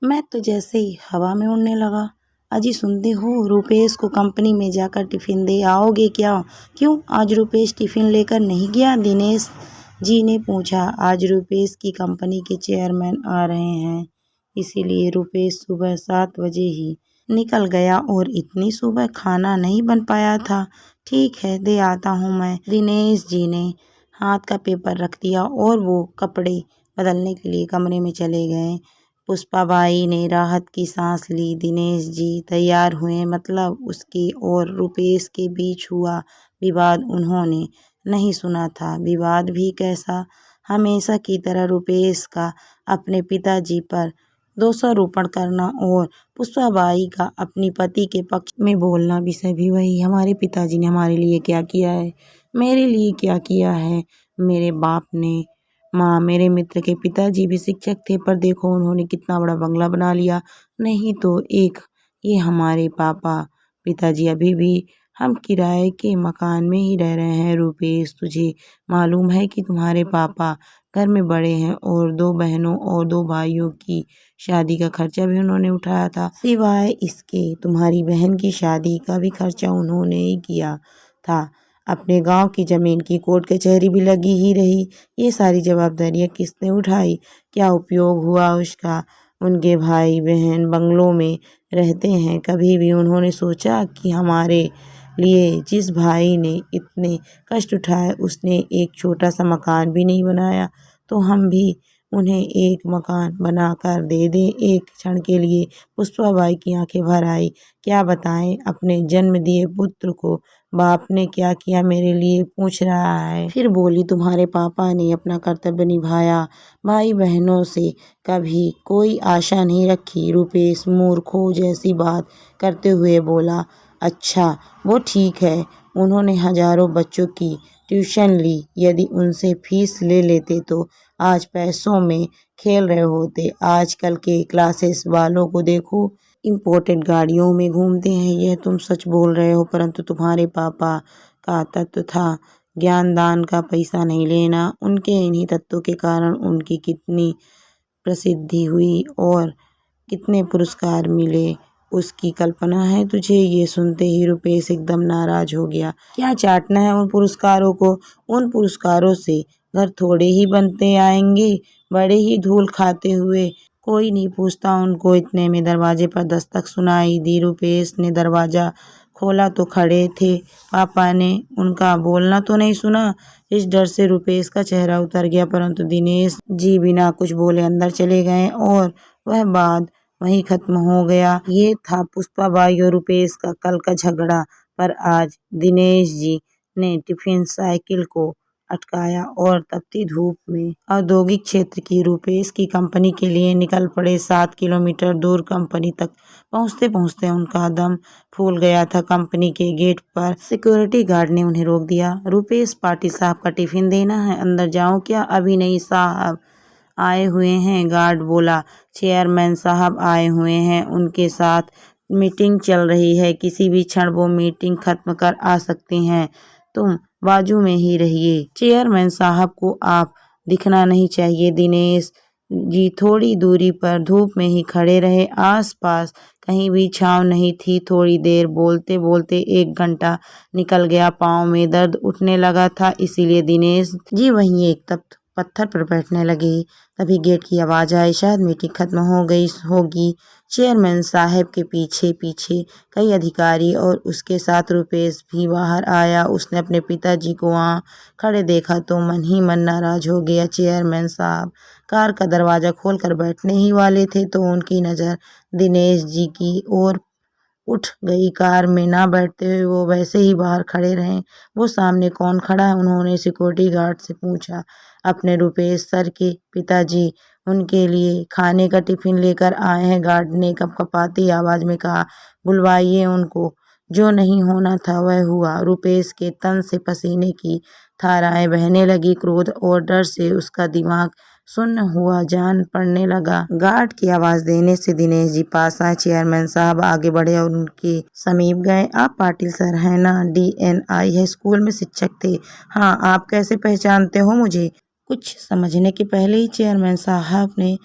मैं तो जैसे ही हवा में उड़ने लगा। अजी सुनते हो, रुपेश को कंपनी में जाकर टिफ़िन दे आओगे क्या? क्यों, आज रुपेश टिफ़िन लेकर नहीं गया? दिनेश जी ने पूछा। आज रुपेश की कंपनी के चेयरमैन आ रहे हैं, इसीलिए रुपेश सुबह 7 बजे ही निकल गया और इतनी सुबह खाना नहीं बन पाया था। ठीक है, दे आता हूँ मैं। दिनेश जी ने हाथ का पेपर रख दिया और वो कपड़े बदलने के लिए कमरे में चले गए। पुष्पाबाई ने राहत की सांस ली। दिनेश जी तैयार हुए, मतलब उसके और रुपेश के बीच हुआ विवाद उन्होंने नहीं सुना था। विवाद भी कैसा? हमेशा की तरह रुपेश का अपने पिताजी पर दोषारोपण करना और पुष्पाबाई का अपनी पति के पक्ष में बोलना। विषय भी वही, हमारे पिताजी ने हमारे लिए क्या किया है, मेरे लिए क्या किया है, मेरे बाप ने, माँ, मेरे मित्र के पिताजी भी शिक्षक थे, पर देखो उन्होंने कितना बड़ा बंगला बना लिया। नहीं तो एक ये हमारे पापा पिताजी अभी भी हम किराए के मकान में ही रह रहे हैं। रुपेश, तुझे मालूम है कि तुम्हारे पापा घर में बड़े हैं और 2 बहनों और 2 भाइयों की शादी का खर्चा भी उन्होंने उठाया था। सिवाय इसके तुम्हारी बहन की शादी का भी खर्चा उन्होंने ही किया था। अपने गांव की ज़मीन की कोर्ट कचहरी भी लगी ही रही। ये सारी जवाबदारियां किसने उठाई? क्या उपयोग हुआ उसका? उनके भाई बहन बंगलों में रहते हैं। कभी भी उन्होंने सोचा कि हमारे लिए जिस भाई ने इतने कष्ट उठाए उसने एक छोटा सा मकान भी नहीं बनाया, तो हम भी उन्हें एक मकान बनाकर दे दें? एक क्षण के लिए पुष्पाबाई की आंखें भर आई। क्या बताएं अपने जन्म दिए पुत्र को बाप ने क्या किया, मेरे लिए पूछ रहा है। फिर बोली, तुम्हारे पापा ने अपना कर्तव्य निभाया, भाई बहनों से कभी कोई आशा नहीं रखी। रुपेश मूर्खों जैसी बात करते हुए बोला। अच्छा, वो ठीक है, उन्होंने हजारों बच्चों की ट्यूशन ली, यदि उनसे फीस ले लेते तो आज पैसों में खेल रहे होते। आजकल के क्लासेस वालों को देखो, इम्पोर्टेड गाड़ियों में घूमते हैं। यह तुम सच बोल रहे हो, परंतु तुम्हारे पापा का तत्व था ज्ञानदान का पैसा नहीं लेना। उनके इन्हीं तत्वों के कारण उनकी कितनी प्रसिद्धि हुई और कितने पुरस्कार मिले, उसकी कल्पना है तुझे? ये सुनते ही रुपेश एकदम नाराज हो गया। क्या चाटना है उन पुरस्कारों को? उन पुरस्कारों से घर थोड़े ही बनते आएंगे, बड़े ही धूल खाते हुए। कोई नहीं पूछता उनको। इतने में दरवाजे पर दस्तक सुनाई दी। रुपेश ने दरवाजा खोला तो खड़े थे पापा ने। उनका बोलना तो नहीं सुना। इस डर से रुपेश का चेहरा उतर गया, परंतु दिनेश जी बिना कुछ बोले अंदर चले गए और वह बात वहीं खत्म हो गया। ये था पुष्पाबाई और रुपेश का कल का झगड़ा। पर आज दिनेश जी ने टिफिन साइकिल को अटकाया और तपती धूप में औद्योगिक क्षेत्र की रुपेश की कंपनी के लिए निकल पड़े। 7 किलोमीटर दूर कंपनी तक पहुंचते पहुंचते उनका दम फूल गया था। कंपनी के गेट पर सिक्योरिटी गार्ड ने उन्हें रोक दिया। रुपेश, पाटिल साहब का टिफिन देना है, अंदर जाओ क्या? अभी नहीं साहब, आए हुए हैं, गार्ड बोला। चेयरमैन साहब आए हुए हैं, उनके साथ मीटिंग चल रही है, किसी भी क्षण वो मीटिंग खत्म कर आ सकते हैं, तुम बाजू में ही रहिए। चेयरमैन साहब को आप दिखना नहीं चाहिए। दिनेश जी थोड़ी दूरी पर धूप में ही खड़े रहे। आसपास कहीं भी छांव नहीं थी। थोड़ी देर बोलते बोलते 1 घंटा निकल गया। पाँव में दर्द उठने लगा था, इसीलिए दिनेश जी वहीं एक तख्त पत्थर पर बैठने लगे। तभी गेट की आवाज़ आई। शायद मीटिंग खत्म हो गई होगी। चेयरमैन साहब के पीछे पीछे कई अधिकारी और उसके साथ रुपेश भी बाहर आया। उसने अपने पिताजी को वहाँ खड़े देखा तो मन ही मन नाराज हो गया। चेयरमैन साहब कार का दरवाज़ा खोलकर बैठने ही वाले थे तो उनकी नज़र दिनेश जी की ओर उठ गई। कार में ना बैठते हुए वो वैसे ही बाहर खड़े रहे। वो सामने कौन खड़ा है? उन्होंने सिक्योरिटी गार्ड से पूछा। अपने रुपेश सर के पिताजी, उनके लिए खाने का टिफिन लेकर आए हैं, गार्ड ने कपकपाती आवाज में कहा। बुलवाइए उनको। जो नहीं होना था वह हुआ। रुपेश के तन से पसीने की धाराएं बहने लगी। क्रोध और डर से उसका दिमाग सुन्न हुआ जान पड़ने लगा। गार्ड की आवाज देने से दिनेश जी पास आए। चेयरमैन साहब आगे बढ़े और उनके समीप गए। आप पाटिल सर हैं ना? DNI है स्कूल में शिक्षक थे। हाँ, आप कैसे पहचानते हो मुझे? कुछ समझने के पहले ही चेयरमैन साहब ने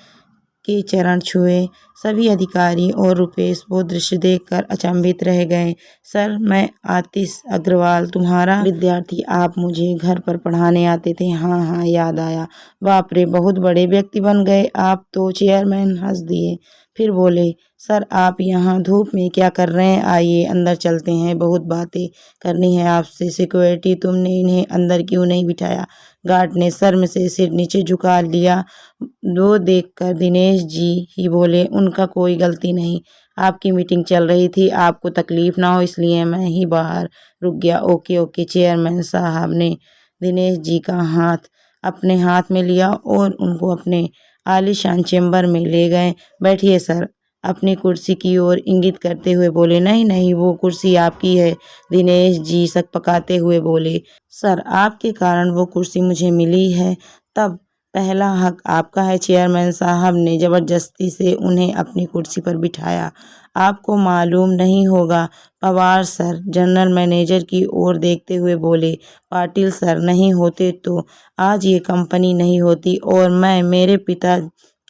के चरण छुए। सभी अधिकारी और रुपेश वो दृश्य देखकर अचंभित रह गए। सर, मैं आतिश अग्रवाल, तुम्हारा विद्यार्थी। आप मुझे घर पर पढ़ाने आते थे। हाँ हाँ, याद आया। बाप रे, बहुत बड़े व्यक्ति बन गए आप तो। चेयरमैन हंस दिए, फिर बोले, सर आप यहाँ धूप में क्या कर रहे हैं? आइए अंदर चलते हैं, बहुत बातें करनी है आपसे। सिक्योरिटी, तुमने इन्हें अंदर क्यों नहीं बिठाया? गार्ड ने शर्म से सिर नीचे झुका लिया। वो देखकर दिनेश जी ही बोले, उनका कोई गलती नहीं, आपकी मीटिंग चल रही थी, आपको तकलीफ ना हो इसलिए मैं ही बाहर रुक गया। Okay okay. चेयरमैन साहब ने दिनेश जी का हाथ अपने हाथ में लिया और उनको अपने आलीशान चेम्बर में ले गए। बैठिए सर, अपनी कुर्सी की ओर इंगित करते हुए बोले। नहीं नहीं, वो कुर्सी आपकी है, दिनेश जी सकपकाते हुए बोले। सर, आपके कारण वो कुर्सी मुझे मिली है, तब पहला हक आपका है। चेयरमैन साहब ने जबरदस्ती से उन्हें अपनी कुर्सी पर बिठाया। आपको मालूम नहीं होगा, पवार सर जनरल मैनेजर की ओर देखते हुए बोले, पाटिल सर नहीं होते तो आज ये कंपनी नहीं होती और मैं मेरे पिता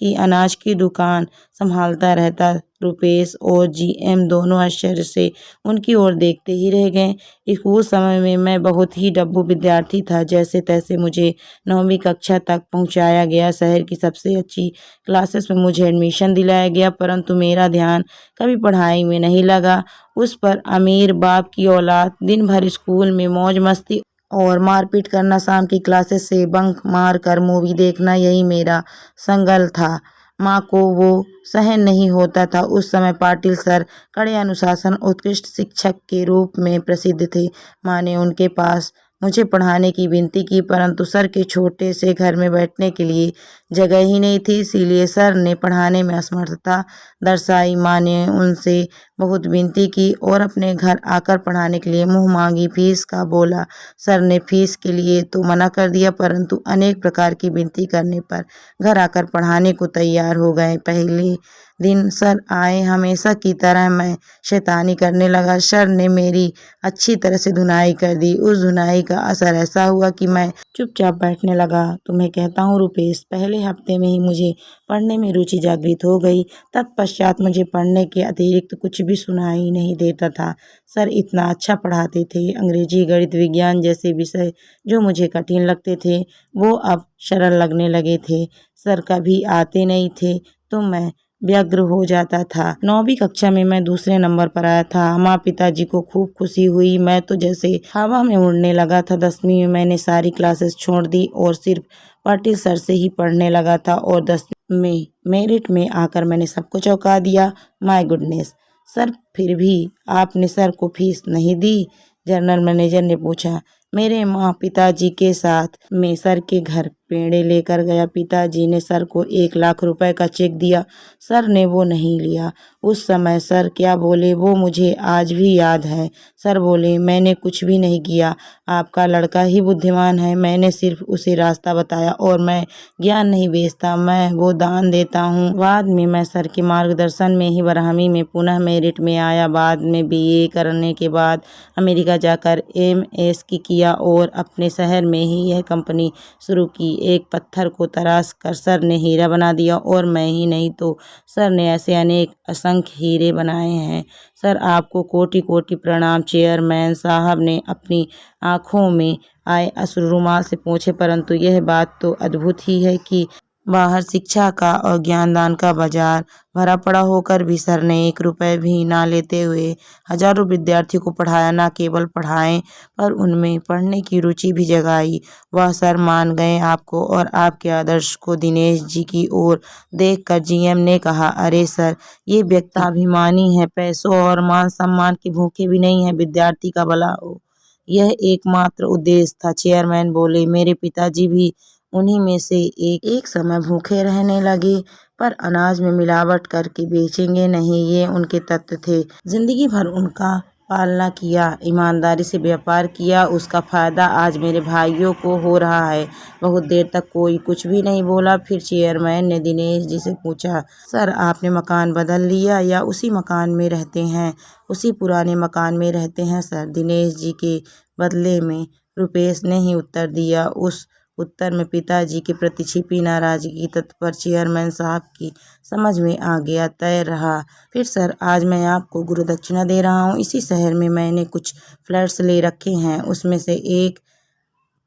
की अनाज की दुकान संभालता रहता। रुपेश और जीएम दोनों आश्चर्य से उनकी ओर देखते ही रह गए। स्कूल समय में मैं बहुत ही डब्बू विद्यार्थी था। जैसे तैसे मुझे 9वीं कक्षा तक पहुंचाया गया। शहर की सबसे अच्छी क्लासेस में मुझे एडमिशन दिलाया गया, परंतु मेरा ध्यान कभी पढ़ाई में नहीं लगा। उस पर अमीर बाप की औलाद दिन भर स्कूल में मौज मस्ती और मारपीट करना, शाम की क्लासेस से बंक मार कर मूवी देखना, यही मेरा संगल था। माँ को वो सहन नहीं होता था। उस समय पाटिल सर कड़े अनुशासन, उत्कृष्ट शिक्षक के रूप में प्रसिद्ध थे। माँ ने उनके पास मुझे पढ़ाने की विनती की, परंतु सर के छोटे से घर में बैठने के लिए जगह ही नहीं थी, इसीलिए सर ने पढ़ाने में असमर्थता दर्शाई। माँ ने उनसे बहुत विनती की और अपने घर आकर पढ़ाने के लिए मुँह मांगी फीस का बोला। सर ने फीस के लिए तो मना कर दिया, परंतु अनेक प्रकार की विनती करने पर घर आकर पढ़ाने को तैयार हो गए। पहले दिन सर आए, हमेशा की तरह मैं शैतानी करने लगा। सर ने मेरी अच्छी तरह से धुनाई कर दी। उस धुनाई का असर ऐसा हुआ कि मैं चुपचाप बैठने लगा। तुम्हें कहता हूँ रुपेश, पहले हफ्ते में ही मुझे पढ़ने में रुचि जागृत हो गई। तत्पश्चात मुझे पढ़ने के अतिरिक्त कुछ भी सुनाई नहीं देता था। सर इतना अच्छा पढ़ाते थे। अंग्रेजी, गणित, विज्ञान जैसे विषय जो मुझे कठिन लगते थे वो अब सरल लगने लगे थे। सर कभी आते नहीं थे तो मैं व्यग्र हो जाता था। 9वीं कक्षा में मैं दूसरे नंबर पर आया था। माँ पिताजी को खूब खुशी हुई। मैं तो जैसे हवा में उड़ने लगा था। 10वीं में मैंने सारी क्लासेस छोड़ दी और सिर्फ पाटिल सर से ही पढ़ने लगा था और 10वीं में मेरिट में आकर मैंने सबको चौंका दिया। My goodness. सर, फिर भी आपने सर को फीस नहीं दी? जनरल मैनेजर ने पूछा। मेरे माँ पिताजी के साथ मैं सर के घर पेड़े लेकर गया। पिताजी ने सर को 1 लाख रुपए का चेक दिया। सर ने वो नहीं लिया। उस समय सर क्या बोले वो मुझे आज भी याद है। सर बोले, मैंने कुछ भी नहीं किया, आपका लड़का ही बुद्धिमान है। मैंने सिर्फ उसे रास्ता बताया और मैं ज्ञान नहीं बेचता, मैं वो दान देता हूँ। बाद में मैं सर के मार्गदर्शन में ही 12वीं में पुनः मेरिट में आया। बाद में बीए करने के बाद अमेरिका जाकर एमएस की किया और अपने शहर में ही यह कंपनी शुरू की। एक पत्थर को तराश कर सर ने हीरा बना दिया और मैं ही नहीं तो सर ने ऐसे अनेक असंख्य हीरे बनाए हैं। सर आपको कोटि कोटि प्रणाम। चेयरमैन साहब ने अपनी आंखों में आए अश्रु रुमाल से पोंछे। परंतु यह बात तो अद्भुत ही है कि बाहर शिक्षा का और ज्ञानदान का बाजार भरा पड़ा होकर भी सर ने 1 रुपए भी ना लेते हुए हजारों विद्यार्थियों को पढ़ाया। न केवल पढ़ाएं पर उनमें पढ़ने की रुचि भी जगाई। वह सर मान गए आपको और आपके आदर्श को। दिनेश जी की ओर देखकर जीएम ने कहा, अरे सर, ये व्यक्ति अभिमानी है, पैसों और मान सम्मान के भूखे भी नहीं है, विद्यार्थी का भला हो, यह एकमात्र उद्देश्य था। चेयरमैन बोले, मेरे पिताजी भी उन्हीं में से एक समय भूखे रहने लगे, पर अनाज में मिलावट करके बेचेंगे नहीं, ये उनके तत्व थे। जिंदगी भर उनका पालना किया, ईमानदारी से व्यापार किया, उसका फायदा आज मेरे भाइयों को हो रहा है। बहुत देर तक कोई कुछ भी नहीं बोला। फिर चेयरमैन ने दिनेश जी से पूछा, सर आपने मकान बदल लिया या उसी मकान में रहते हैं? उसी पुराने मकान में रहते हैं सर, दिनेश जी के बदले में रुपेश ने ही उत्तर दिया। उस उत्तर में पिताजी के प्रति छिपी नाराजगी तत्पर चेयरमैन साहब की समझ में आ गया। तय रहा, फिर सर आज मैं आपको गुरु दक्षिणा दे रहा हूँ। इसी शहर में मैंने कुछ फ्लैट्स ले रखे हैं, उसमें से एक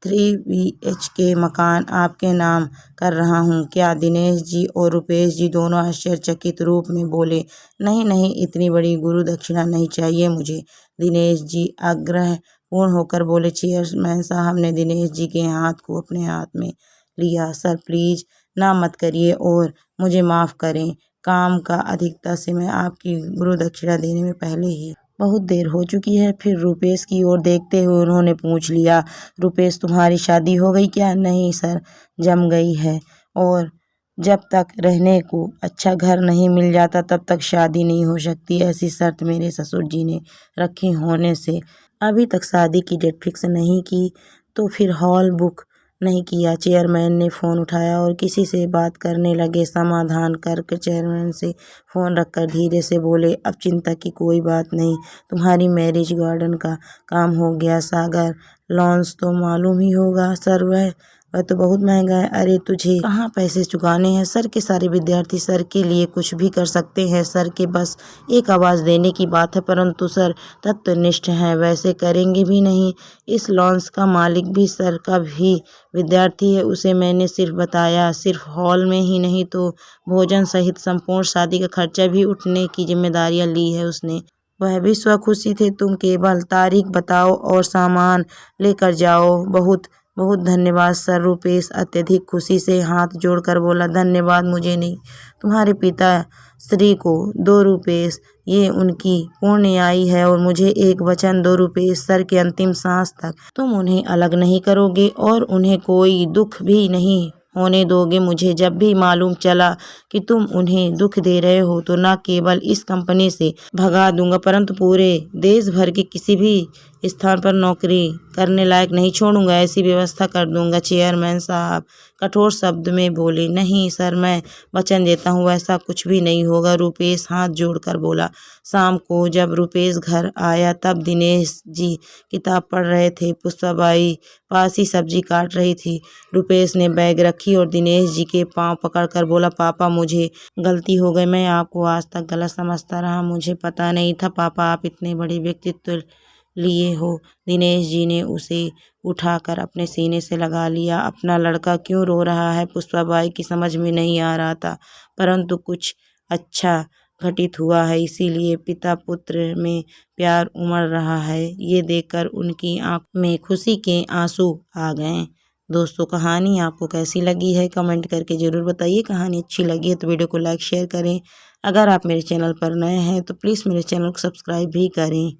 3 BHK मकान आपके नाम कर रहा हूँ। क्या? दिनेश जी और रुपेश जी दोनों आश्चर्यचकित रूप में बोले। नहीं नहीं, इतनी बड़ी गुरु दक्षिणा नहीं चाहिए मुझे। दिनेश जी आग्रह पूर्ण होकर बोले। चेयरमैन साहब ने दिनेश जी के हाथ को अपने हाथ में लिया। सर प्लीज ना मत करिए और मुझे माफ़ करें। काम का अधिकता से मैं आपकी गुरु दक्षिणा देने में पहले ही बहुत देर हो चुकी है। फिर रुपेश की ओर देखते हुए उन्होंने पूछ लिया, रुपेश तुम्हारी शादी हो गई क्या? नहीं सर, जम गई है, और जब तक रहने को अच्छा घर नहीं मिल जाता तब तक शादी नहीं हो सकती। ऐसी शर्त मेरे ससुर जी ने रखी होने से अभी तक शादी की डेट फिक्स नहीं की, तो फिर हॉल बुक नहीं किया। चेयरमैन ने फ़ोन उठाया और किसी से बात करने लगे। समाधान करके चेयरमैन से फ़ोन रखकर धीरे से बोले, अब चिंता की कोई बात नहीं, तुम्हारी मैरिज गार्डन का काम हो गया। सागर लॉन्स तो मालूम ही होगा सर, वह तो बहुत महंगा है। अरे तुझे कहाँ पैसे चुकाने हैं? सर के सारे विद्यार्थी सर के लिए कुछ भी कर सकते हैं। सर के बस एक आवाज़ देने की बात है, परंतु सर तत्वनिष्ठ हैं, वैसे करेंगे भी नहीं। इस लॉन्स का मालिक भी सर का भी विद्यार्थी है। उसे मैंने सिर्फ बताया, सिर्फ हॉल में ही नहीं तो भोजन सहित संपूर्ण शादी का खर्चा भी उठने की जिम्मेदारियां ली है उसने। वह भी स्वखुशी थे। तुम केवल तारीख बताओ और सामान लेकर जाओ। बहुत बहुत धन्यवाद सर। रुपेश अत्यधिक खुशी से हाथ जोड़कर बोला, धन्यवाद मुझे नहीं, तुम्हारे पिता श्री को। 2 रुपेश, ये उनकी पुण्याई है और मुझे एक वचन दो रुपेश, सर के अंतिम सांस तक तुम उन्हें अलग नहीं करोगे और उन्हें कोई दुख भी नहीं होने दोगे। मुझे जब भी मालूम चला कि तुम उन्हें दुख दे रहे हो तो न केवल इस कंपनी से भगा दूंगा, परंतु पूरे देश भर के किसी भी स्थान पर नौकरी करने लायक नहीं छोड़ूंगा। ऐसी व्यवस्था कर दूंगा। चेयरमैन साहब कठोर शब्द में बोले, नहीं सर, मैं वचन देता हूँ वैसा कुछ भी नहीं होगा। रुपेश हाथ जोड़कर बोला। शाम को जब रुपेश घर आया तब दिनेश जी किताब पढ़ रहे थे। पुष्पाबाई पास ही सब्जी काट रही थी। रुपेश ने बैग रखी और दिनेश जी के पांव पकड़कर बोला, पापा मुझे गलती हो गई, मैं आपको आज तक गलत समझता रहा, मुझे पता नहीं था पापा आप इतने बड़े व्यक्तित्व लिए हो। दिनेश जी ने उसे उठाकर अपने सीने से लगा लिया। अपना लड़का क्यों रो रहा है पुष्पाबाई की समझ में नहीं आ रहा था, परंतु कुछ अच्छा घटित हुआ है, इसीलिए पिता पुत्र में प्यार उमड़ रहा है। ये देखकर उनकी आंख में खुशी के आंसू आ गए। दोस्तों, कहानी आपको कैसी लगी है कमेंट करके ज़रूर बताइए। कहानी अच्छी लगी है तो वीडियो को लाइक शेयर करें। अगर आप मेरे चैनल पर नए हैं तो प्लीज़ मेरे चैनल को सब्सक्राइब भी करें।